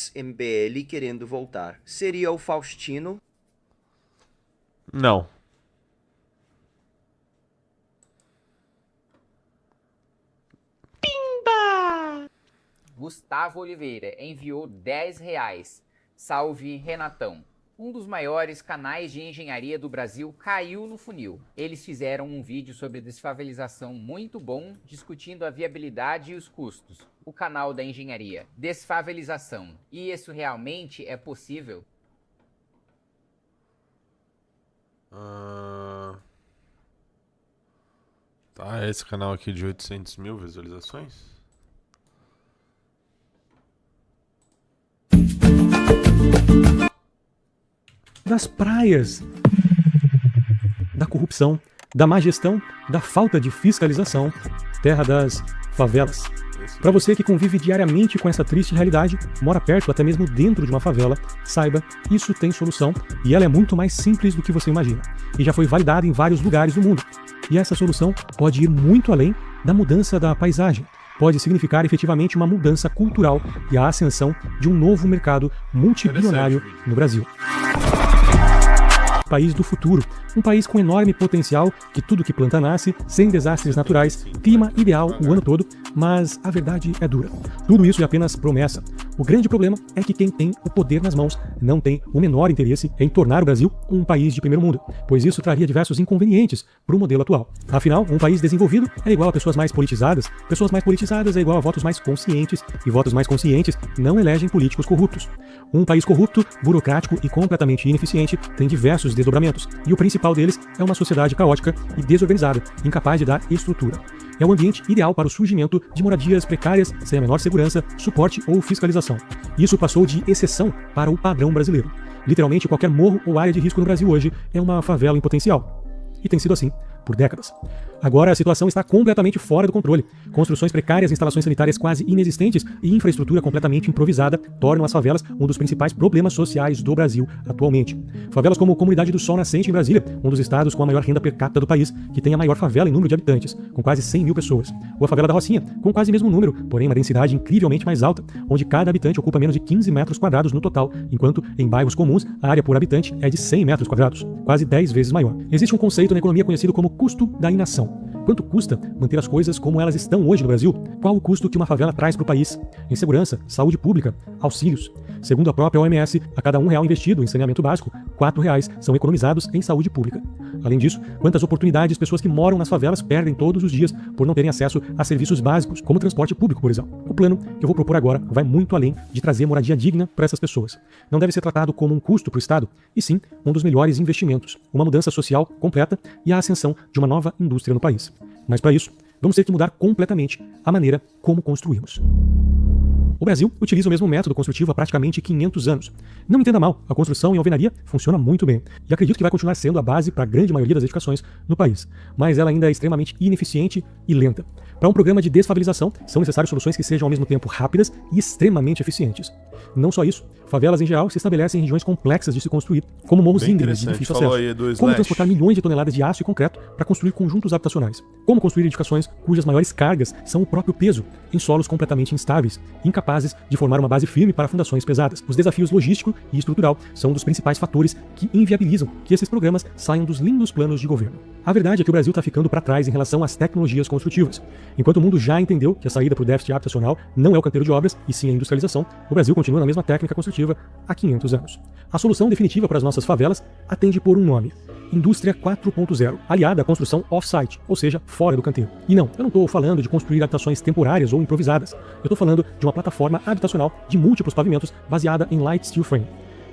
ex-MBL querendo voltar. Seria o Faustino? Não. Gustavo Oliveira enviou R$10. Salve, Renatão. Um dos maiores canais de engenharia do Brasil caiu no funil. Eles fizeram um vídeo sobre desfavelização muito bom, discutindo a viabilidade e os custos. O canal da engenharia. Desfavelização. E isso realmente é possível? Tá, esse canal aqui de 800 mil visualizações? Das praias, da corrupção, da má gestão, da falta de fiscalização, terra das favelas. Para você que convive diariamente com essa triste realidade, mora perto, até mesmo dentro de uma favela, saiba, isso tem solução e ela é muito mais simples do que você imagina. E já foi validada em vários lugares do mundo. E essa solução pode ir muito além da mudança da paisagem. Pode significar efetivamente uma mudança cultural e a ascensão de um novo mercado multibilionário no Brasil. País do futuro, um país com enorme potencial, que tudo que planta nasce, sem desastres naturais, clima ideal o ano todo, mas a verdade é dura. Tudo isso é apenas promessa. O grande problema é que quem tem o poder nas mãos não tem o menor interesse em tornar o Brasil um país de primeiro mundo, pois isso traria diversos inconvenientes para o modelo atual. Afinal, um país desenvolvido é igual a pessoas mais politizadas é igual a votos mais conscientes, e votos mais conscientes não elegem políticos corruptos. Um país corrupto, burocrático e completamente ineficiente tem diversos desdobramentos, e o principal deles é uma sociedade caótica e desorganizada, incapaz de dar estrutura. É o ambiente ideal para o surgimento de moradias precárias, sem a menor segurança, suporte ou fiscalização. Isso passou de exceção para o padrão brasileiro. Literalmente, qualquer morro ou área de risco no Brasil hoje é uma favela em potencial. E tem sido assim por décadas. Agora a situação está completamente fora do controle. Construções precárias, instalações sanitárias quase inexistentes e infraestrutura completamente improvisada tornam as favelas um dos principais problemas sociais do Brasil atualmente. Favelas como a Comunidade do Sol Nascente em Brasília, um dos estados com a maior renda per capita do país, que tem a maior favela em número de habitantes, com quase 100 mil pessoas. Ou a favela da Rocinha, com quase o mesmo número, porém uma densidade incrivelmente mais alta, onde cada habitante ocupa menos de 15 metros quadrados no total, enquanto em bairros comuns a área por habitante é de 100 metros quadrados, quase 10 vezes maior. Existe um conceito na economia conhecido como custo da inação. Quanto custa manter as coisas como elas estão hoje no Brasil? Qual o custo que uma favela traz para o país? Em segurança, saúde pública, auxílios. Segundo a própria OMS, a cada R$1 investido em saneamento básico, R$4 são economizados em saúde pública. Além disso, quantas oportunidades pessoas que moram nas favelas perdem todos os dias por não terem acesso a serviços básicos, como transporte público, por exemplo. O plano que eu vou propor agora vai muito além de trazer moradia digna para essas pessoas. Não deve ser tratado como um custo para o Estado, e sim um dos melhores investimentos, uma mudança social completa e a ascensão de uma nova indústria no país. Mas para isso, vamos ter que mudar completamente a maneira como construímos. O Brasil utiliza o mesmo método construtivo há praticamente 500 anos. Não entenda mal, a construção em alvenaria funciona muito bem, e acredito que vai continuar sendo a base para a grande maioria das edificações no país, mas ela ainda é extremamente ineficiente e lenta. Para um programa de desfavelização, são necessárias soluções que sejam ao mesmo tempo rápidas e extremamente eficientes. Não só isso, favelas em geral se estabelecem em regiões complexas de se construir, como morros íngremes de difícil acesso. Como transportar milhões de toneladas de aço e concreto para construir conjuntos habitacionais. Como construir edificações cujas maiores cargas são o próprio peso, em solos completamente instáveis, incapazes de formar uma base firme para fundações pesadas. Os desafios logístico e estrutural são um dos principais fatores que inviabilizam que esses programas saiam dos lindos planos de governo. A verdade é que o Brasil está ficando para trás em relação às tecnologias construtivas. Enquanto o mundo já entendeu que a saída para o déficit habitacional não é o canteiro de obras, e sim a industrialização, o Brasil continua na mesma técnica construtiva há 500 anos. A solução definitiva para as nossas favelas atende por um nome: Indústria 4.0, aliada à construção off-site, ou seja, fora do canteiro. E não, eu não estou falando de construir habitações temporárias ou improvisadas. Eu estou falando de uma plataforma habitacional de múltiplos pavimentos baseada em light steel frame.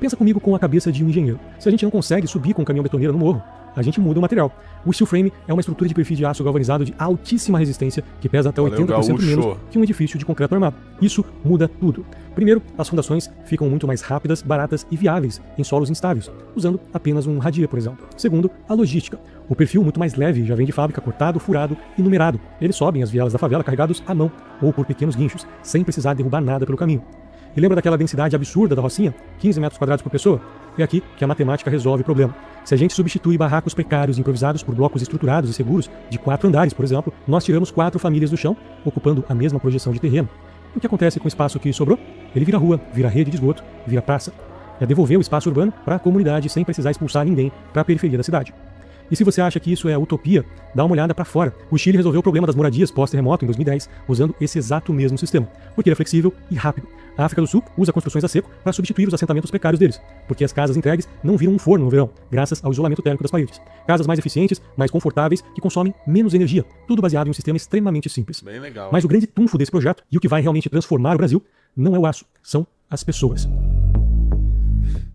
Pensa comigo com a cabeça de um engenheiro. Se a gente não consegue subir com um caminhão betoneiro no morro, a gente muda o material. O steel frame é uma estrutura de perfil de aço galvanizado de altíssima resistência que pesa até 80% menos que um edifício de concreto armado. Isso muda tudo. Primeiro, as fundações ficam muito mais rápidas, baratas e viáveis em solos instáveis, usando apenas um radier, por exemplo. Segundo, a logística. O perfil muito mais leve já vem de fábrica cortado, furado e numerado. Eles sobem as vielas da favela carregados à mão ou por pequenos guinchos, sem precisar derrubar nada pelo caminho. E lembra daquela densidade absurda da Rocinha? 15 metros quadrados por pessoa? É aqui que a matemática resolve o problema. Se a gente substitui barracos precários improvisados por blocos estruturados e seguros de 4 andares, por exemplo, nós tiramos 4 famílias do chão, ocupando a mesma projeção de terreno. E o que acontece com o espaço que sobrou? Ele vira rua, vira rede de esgoto, vira praça. É devolver o espaço urbano para a comunidade sem precisar expulsar ninguém para a periferia da cidade. E se você acha que isso é utopia, dá uma olhada para fora. O Chile resolveu o problema das moradias pós-terremoto em 2010, usando esse exato mesmo sistema, porque ele é flexível e rápido. A África do Sul usa construções a seco para substituir os assentamentos precários deles, porque as casas entregues não viram um forno no verão, graças ao isolamento térmico das paredes. Casas mais eficientes, mais confortáveis, que consomem menos energia, tudo baseado em um sistema extremamente simples. Bem legal. Mas o grande trunfo desse projeto, e o que vai realmente transformar o Brasil, não é o aço, são as pessoas.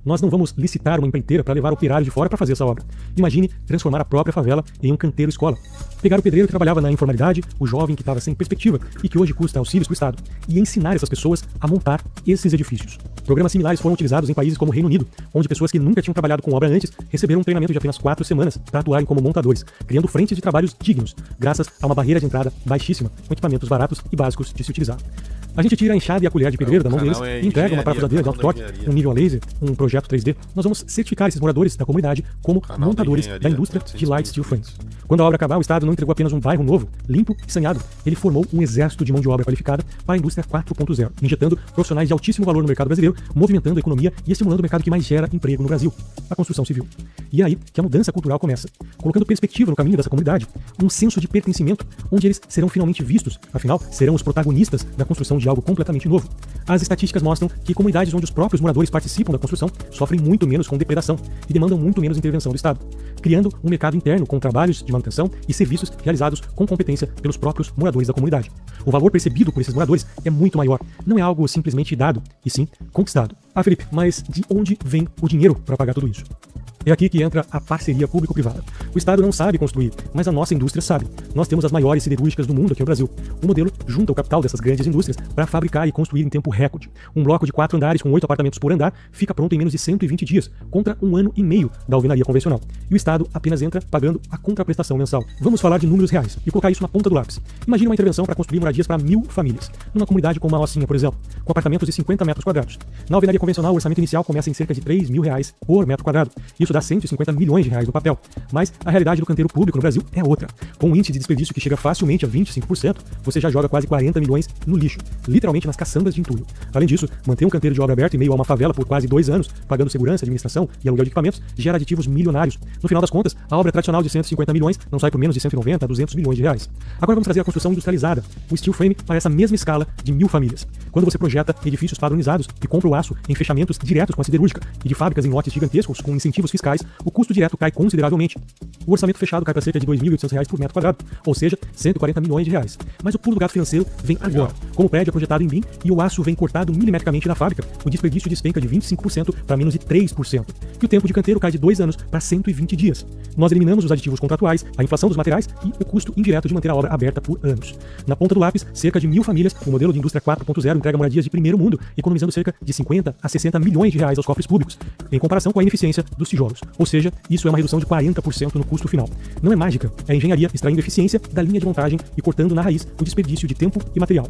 Nós não vamos licitar uma empreiteira para levar operário de fora para fazer essa obra. Imagine transformar a própria favela em um canteiro escola. Pegar o pedreiro que trabalhava na informalidade, o jovem que estava sem perspectiva e que hoje custa auxílios para o Estado, e ensinar essas pessoas a montar esses edifícios. Programas similares foram utilizados em países como o Reino Unido, onde pessoas que nunca tinham trabalhado com obra antes receberam um treinamento de apenas 4 semanas para atuarem como montadores, criando frentes de trabalhos dignos, graças a uma barreira de entrada baixíssima, com equipamentos baratos e básicos de se utilizar. A gente tira a enxada e a colher de pedreiro da mão deles e entrega uma parafusadeira de alto torque, um nível a laser, um projeto 3D. Nós vamos certificar esses moradores da comunidade como montadores da indústria de light steel frames. Quando a obra acabar, o Estado não entregou apenas um bairro novo, limpo e saneado. Ele formou um exército de mão de obra qualificada para a indústria 4.0, injetando profissionais de altíssimo valor no mercado brasileiro, movimentando a economia e estimulando o mercado que mais gera emprego no Brasil, a construção civil. E é aí que a mudança cultural começa, colocando perspectiva no caminho dessa comunidade, um senso de pertencimento, onde eles serão finalmente vistos, afinal, serão os protagonistas da construção de algo completamente novo. As estatísticas mostram que comunidades onde os próprios moradores participam da construção sofrem muito menos com depredação e demandam muito menos intervenção do Estado, criando um mercado interno com trabalhos de manutenção e serviços realizados com competência pelos próprios moradores da comunidade. O valor percebido por esses moradores é muito maior, não é algo simplesmente dado, e sim conquistado. Ah, Felipe, mas de onde vem o dinheiro para pagar tudo isso? É aqui que entra a parceria público-privada. O Estado não sabe construir, mas a nossa indústria sabe. Nós temos as maiores siderúrgicas do mundo aqui no Brasil. O modelo junta o capital dessas grandes indústrias para fabricar e construir em tempo recorde. Um bloco de 4 andares com 8 apartamentos por andar fica pronto em menos de 120 dias, contra 1 ano e meio da alvenaria convencional. E o Estado apenas entra pagando a contraprestação mensal. Vamos falar de números reais e colocar isso na ponta do lápis. Imagine uma intervenção para construir moradias para 1.000 famílias, numa comunidade como a Rocinha, por exemplo, com apartamentos de 50 metros quadrados. Na alvenaria convencional, o orçamento inicial começa em cerca de R$3.000 por metro quadrado. Isso dá 150 milhões de reais no papel. Mas a realidade do canteiro público no Brasil é outra. Com um índice de desperdício que chega facilmente a 25%, você já joga quase 40 milhões no lixo, literalmente nas caçambas de entulho. Além disso, manter um canteiro de obra aberto em meio a uma favela por quase 2 anos, pagando segurança, administração e aluguel de equipamentos, gera aditivos milionários. No final das contas, a obra tradicional de 150 milhões não sai por menos de 190 a 200 milhões de reais. Agora vamos trazer a construção industrializada, o steel frame para essa mesma escala de 1.000 famílias. Quando você projeta edifícios padronizados e compra o aço em fechamentos diretos com a siderúrgica e de fábricas em lotes gigantescos com incentivos fiscais, o custo direto cai consideravelmente. O orçamento fechado cai para cerca de R$2.800 por metro quadrado, ou seja, 140 milhões de reais. Mas o pulo do gato financeiro vem agora. Como o prédio é projetado em BIM e o aço vem cortado milimetricamente na fábrica, o desperdício despenca de 25% para menos de 3%. E o tempo de canteiro cai de 2 anos para 120 dias. Nós eliminamos os aditivos contratuais, a inflação dos materiais e o custo indireto de manter a obra aberta por anos. Na ponta do lápis, cerca de 1.000 famílias, o modelo de indústria 4.0 entrega moradias de primeiro mundo, economizando cerca de 50 a 60 milhões de reais aos cofres públicos, em comparação com a ineficiência dos tijolos. Ou seja, isso é uma redução de 40% no custo final. Não é mágica, é engenharia extraindo eficiência da linha de montagem e cortando na raiz o desperdício de tempo e material.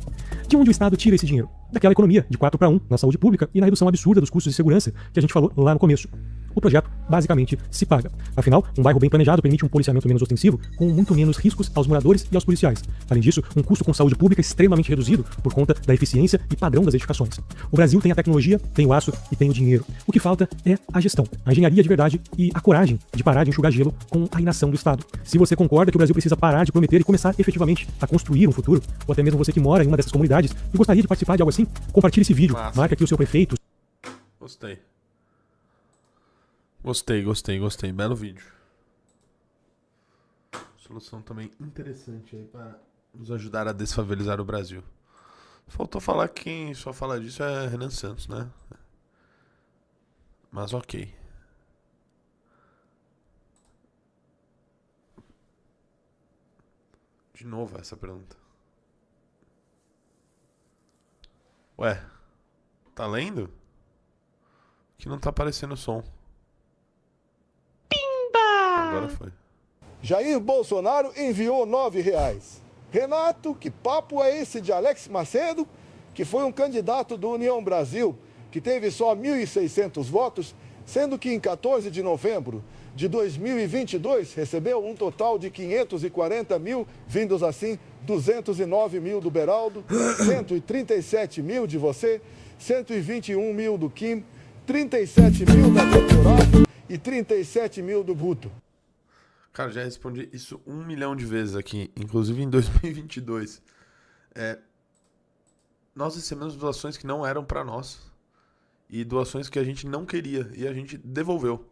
De onde o Estado tira esse dinheiro? Daquela economia de 4 para 1 na saúde pública e na redução absurda dos custos de segurança que a gente falou lá no começo. O projeto basicamente se paga. Afinal, um bairro bem planejado permite um policiamento menos ostensivo, com muito menos riscos aos moradores e aos policiais. Além disso, um custo com saúde pública extremamente reduzido por conta da eficiência e padrão das edificações. O Brasil tem a tecnologia, tem o aço e tem o dinheiro. O que falta é a gestão, a engenharia de verdade e a coragem de parar de enxugar gelo com a inação do Estado. Se você concorda que o Brasil precisa parar de prometer e começar efetivamente a construir um futuro, ou até mesmo você que mora em uma dessas comunidades e gostaria de participar de algo assim, compartilhe esse vídeo, marque aqui o seu prefeito. Gostei. Gostei. Belo vídeo. Solução também interessante aí para nos ajudar a desfavelizar o Brasil. Faltou falar que quem só fala disso é Renan Santos, né? Mas ok. De novo essa pergunta. Ué, tá lendo? Que não tá aparecendo o som. Agora foi. Jair Bolsonaro enviou R$9. Renato, que papo é esse de Alex Macedo, que foi um candidato do União Brasil, que teve só 1.600 votos, sendo que em 14 de novembro de 2022 recebeu um total de 540 mil, vindos assim 209 mil do Beraldo, 137 mil de você, 121 mil do Kim, 37 mil da Doutorado e 37 mil do Guto. Cara, já respondi isso 1 milhão de vezes aqui, inclusive em 2022. Nós recebemos doações que não eram pra nós e doações que a gente não queria e a gente devolveu.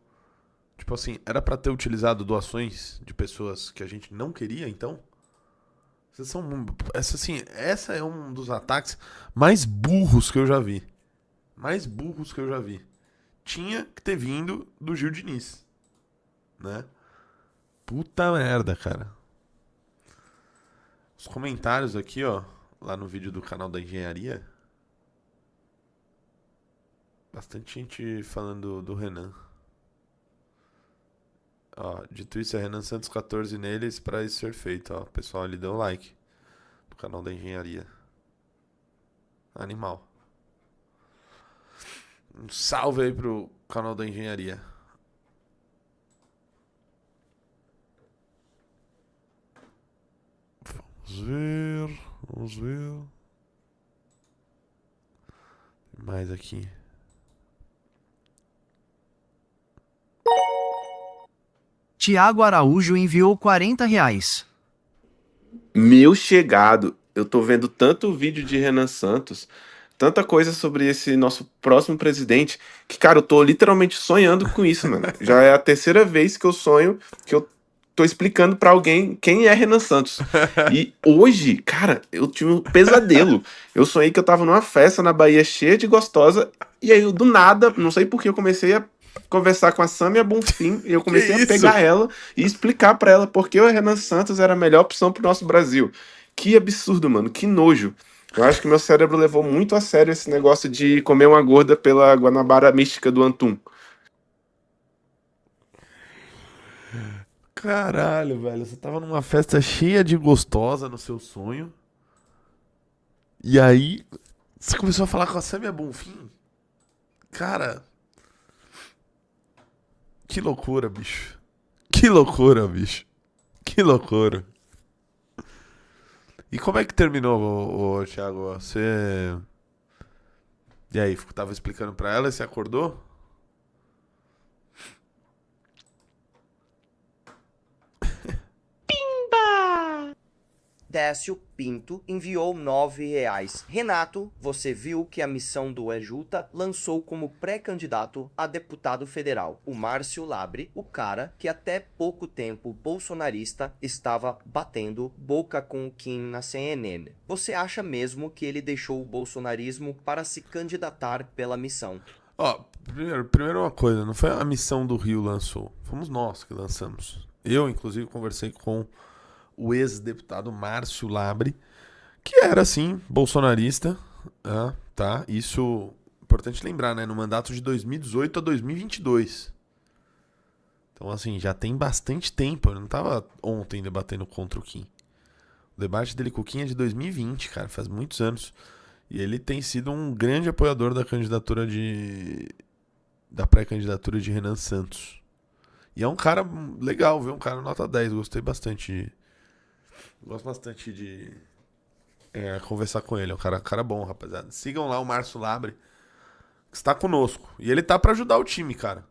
Tipo assim, era pra ter utilizado doações de pessoas que a gente não queria, então? Essa é um dos ataques mais burros que eu já vi. Mais burros que eu já vi. Tinha que ter vindo do Gil Diniz, né? Puta merda, cara. Os comentários aqui, ó, lá no vídeo do canal da Engenharia. Bastante gente falando do Renan. Ó, dito isso, é Renan Santos 14 neles pra isso ser feito, ó. O pessoal ali deu like no canal da Engenharia. Animal. Um salve aí pro canal da Engenharia. Vamos ver. Tem mais aqui. Tiago Araújo enviou R$40. Meu chegado, eu tô vendo tanto vídeo de Renan Santos, tanta coisa sobre esse nosso próximo presidente, que, cara, eu tô literalmente sonhando com isso, mano. Já é a terceira vez que eu sonho, que eu tô explicando pra alguém quem é Renan Santos. E hoje, cara, eu tive um pesadelo. Eu sonhei que eu tava numa festa na Bahia cheia de gostosa, e aí, do nada, não sei por que, eu comecei a conversar com a Sâmia Bonfim, e eu comecei a pegar ela e explicar pra ela por que o Renan Santos era a melhor opção pro nosso Brasil. Que absurdo, mano, que nojo. Eu acho que meu cérebro levou muito a sério esse negócio de comer uma gorda pela Guanabara mística do Antum. Caralho, velho. Você tava numa festa cheia de gostosa no seu sonho. E aí, você começou a falar com a Sâmia Bonfim? Cara, que loucura, bicho. Que loucura, bicho. Que loucura. E como é que terminou, Thiago? Você... E aí, tava explicando pra ela e você acordou? Décio Pinto enviou R$9. Renato, você viu que a missão do Ejuta lançou como pré-candidato a deputado federal o Márcio Labre, o cara que até pouco tempo bolsonarista estava batendo boca com o Kim na CNN. Você acha mesmo que ele deixou o bolsonarismo para se candidatar pela missão? Ó, primeiro uma coisa, não foi a missão do Rio lançou, fomos nós que lançamos. Eu, inclusive, conversei com o ex-deputado Márcio Labre, que era, assim, bolsonarista, tá? Isso, importante lembrar, né? No mandato de 2018 a 2022. Então, assim, já tem bastante tempo. Eu não tava ontem debatendo contra o Kim. O debate dele com o Kim é de 2020, cara, faz muitos anos. E ele tem sido um grande apoiador da candidatura da pré-candidatura de Renan Santos. E é um cara legal, viu? Um cara nota 10, gostei bastante Gosto bastante de conversar com ele. É um cara bom, rapaziada. Sigam lá o Márcio Labre, que está conosco. E ele tá pra ajudar o time, cara.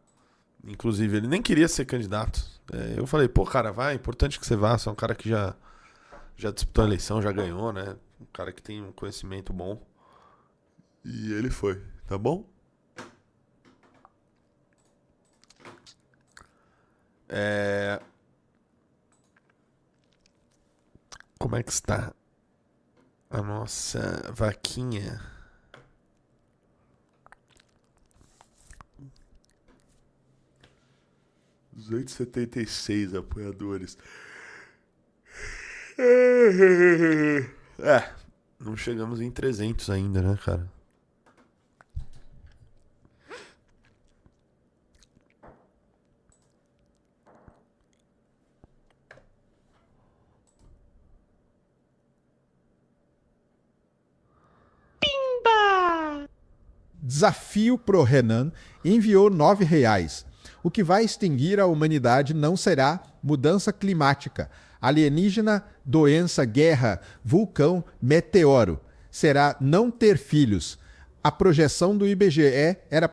Inclusive, ele nem queria ser candidato. Eu falei, pô, cara, vai, é importante que você vá. Você é um cara que já disputou a eleição, já ganhou, né? Um cara que tem um conhecimento bom. E ele foi, tá bom? Como é que está a nossa vaquinha? R$276 apoiadores. Não chegamos em 300 ainda, né, cara? Desafio pro Renan enviou R$9. O que vai extinguir a humanidade não será mudança climática, alienígena, doença, guerra, vulcão, meteoro. Será não ter filhos. A projeção do IBGE era